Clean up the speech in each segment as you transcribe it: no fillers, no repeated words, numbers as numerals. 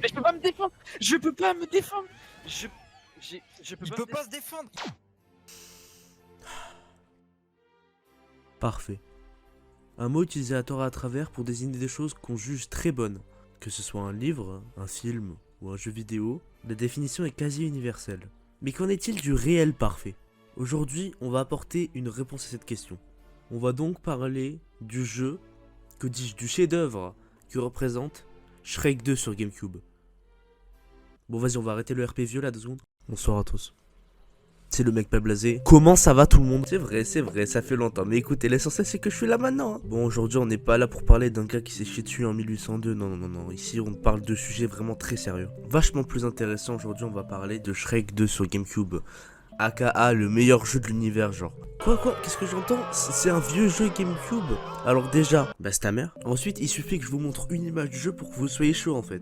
Mais je peux pas me défendre. Je peux pas me défendre. Je peux Il pas peut me pas se défendre. Parfait. Un mot utilisé à tort et à travers pour désigner des choses qu'on juge très bonnes. Que ce soit un livre, un film ou un jeu vidéo, la définition est quasi universelle. Mais qu'en est-il du réel parfait? Aujourd'hui, on va apporter une réponse à cette question. On va donc parler du jeu, que dis-je, du chef-d'œuvre que représente Shrek 2 sur GameCube. Bon vas-y, on va arrêter le RP vieux là 2 secondes. Bonsoir à tous. C'est le mec pas blasé. Comment ça va tout le monde? C'est vrai, ça fait longtemps. Mais écoutez, l'essentiel c'est que je suis là maintenant. Bon, aujourd'hui on n'est pas là pour parler d'un gars qui s'est chié dessus en 1802. Non. Ici on parle de sujets vraiment très sérieux. Vachement plus intéressant, aujourd'hui on va parler de Shrek 2 sur GameCube. AKA le meilleur jeu de l'univers, genre. Quoi? Qu'est-ce que j'entends? C'est un vieux jeu GameCube. Alors déjà, bah c'est ta mère. Ensuite, il suffit que je vous montre une image du jeu pour que vous soyez chaud en fait.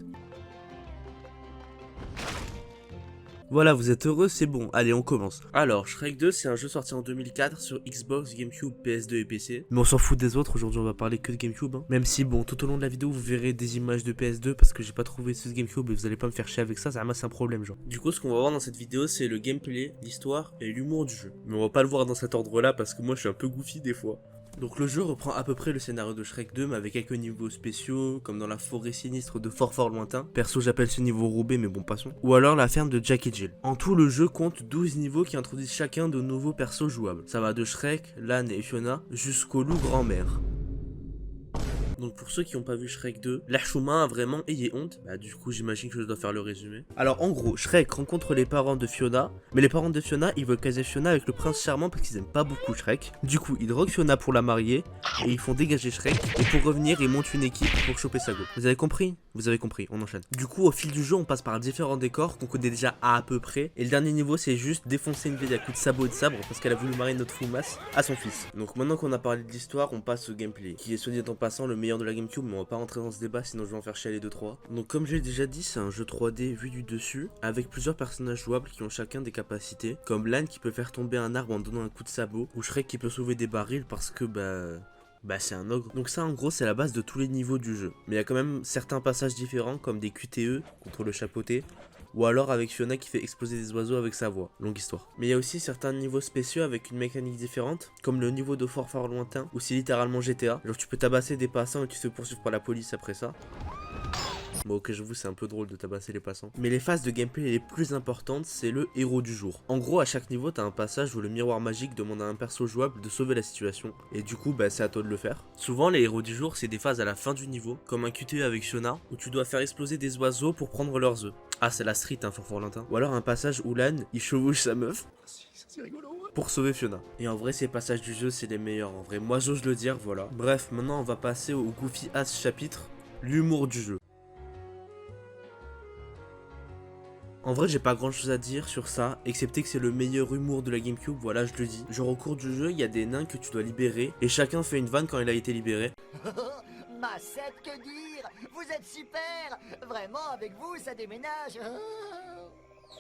Voilà, vous êtes heureux, c'est bon. Allez, on commence. Alors, Shrek 2, c'est un jeu sorti en 2004 sur Xbox, GameCube, PS2 et PC. Mais on s'en fout des autres, aujourd'hui on va parler que de GameCube. Hein. Même si, bon, tout au long de la vidéo, vous verrez des images de PS2 parce que j'ai pas trouvé ce GameCube et vous allez pas me faire chier avec ça, c'est un problème, genre. Du coup, ce qu'on va voir dans cette vidéo, c'est le gameplay, l'histoire et l'humour du jeu. Mais on va pas le voir dans cet ordre-là parce que moi, je suis un peu goofy des fois. Donc le jeu reprend à peu près le scénario de Shrek 2 mais avec quelques niveaux spéciaux comme dans la forêt sinistre de fort lointain. Perso j'appelle ce niveau Roubaix mais bon passons. Ou alors la ferme de Jack et Jill. En tout le jeu compte 12 niveaux qui introduisent chacun de nouveaux persos jouables. Ça va de Shrek, Lan et Fiona jusqu'au loup grand-mère. Donc pour ceux qui n'ont pas vu Shrek 2, l'Archouma a vraiment ayé honte. Bah du coup j'imagine que je dois faire le résumé. Alors en gros, Shrek rencontre les parents de Fiona, mais les parents de Fiona ils veulent caser Fiona avec le prince charmant parce qu'ils aiment pas beaucoup Shrek. Du coup ils droguent Fiona pour la marier et ils font dégager Shrek. Et pour revenir ils montent une équipe pour choper sa go. Vous avez compris? Vous avez compris, on enchaîne. Du coup au fil du jeu on passe par différents décors qu'on connaît déjà à peu près. Et le dernier niveau c'est juste défoncer une vieille à coups de sabot et de sabre parce qu'elle a voulu marier notre foumasse à son fils. Donc maintenant qu'on a parlé de l'histoire, on passe au gameplay, qui est soit dit en passant le meilleur de la GameCube, mais on va pas rentrer dans ce débat sinon je vais en faire chialer 2-3. Donc comme j'ai déjà dit, c'est un jeu 3D vu du dessus, avec plusieurs personnages jouables qui ont chacun des capacités, comme Lan qui peut faire tomber un arbre en donnant un coup de sabot, ou Shrek qui peut sauver des barils parce que bah c'est un ogre. Donc ça en gros c'est la base de tous les niveaux du jeu. Mais il y a quand même certains passages différents comme des QTE contre le chapeauté, ou alors avec Fiona qui fait exploser des oiseaux avec sa voix, longue histoire. Mais il y a aussi certains niveaux spéciaux avec une mécanique différente, comme le niveau de fort lointain, où c'est littéralement GTA. Genre tu peux tabasser des passants et tu te fais poursuivre par la police après ça. Bon ok j'avoue c'est un peu drôle de tabasser les passants. Mais les phases de gameplay les plus importantes c'est le héros du jour. En gros à chaque niveau t'as un passage où le miroir magique demande à un perso jouable de sauver la situation. Et du coup bah c'est à toi de le faire. Souvent les héros du jour c'est des phases à la fin du niveau, comme un QTE avec Fiona, où tu dois faire exploser des oiseaux pour prendre leurs œufs. Ah c'est la street hein fort lointain. Ou alors un passage où Lan il chevauche sa meuf. C'est rigolo pour sauver Fiona. Et en vrai ces passages du jeu c'est les meilleurs en vrai. Moi j'ose le dire voilà. Bref maintenant on va passer au Goofy Ass chapitre, l'humour du jeu. En vrai j'ai pas grand chose à dire sur ça, excepté que c'est le meilleur humour de la GameCube, voilà je le dis. Genre au cours du jeu, il y a des nains que tu dois libérer, et chacun fait une vanne quand il a été libéré. Massette, que dire? Vous êtes super! Vraiment, avec vous, ça déménage!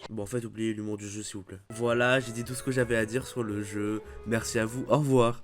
Bon en fait oubliez l'humour du jeu s'il vous plaît. Voilà, j'ai dit tout ce que j'avais à dire sur le jeu, merci à vous, au revoir.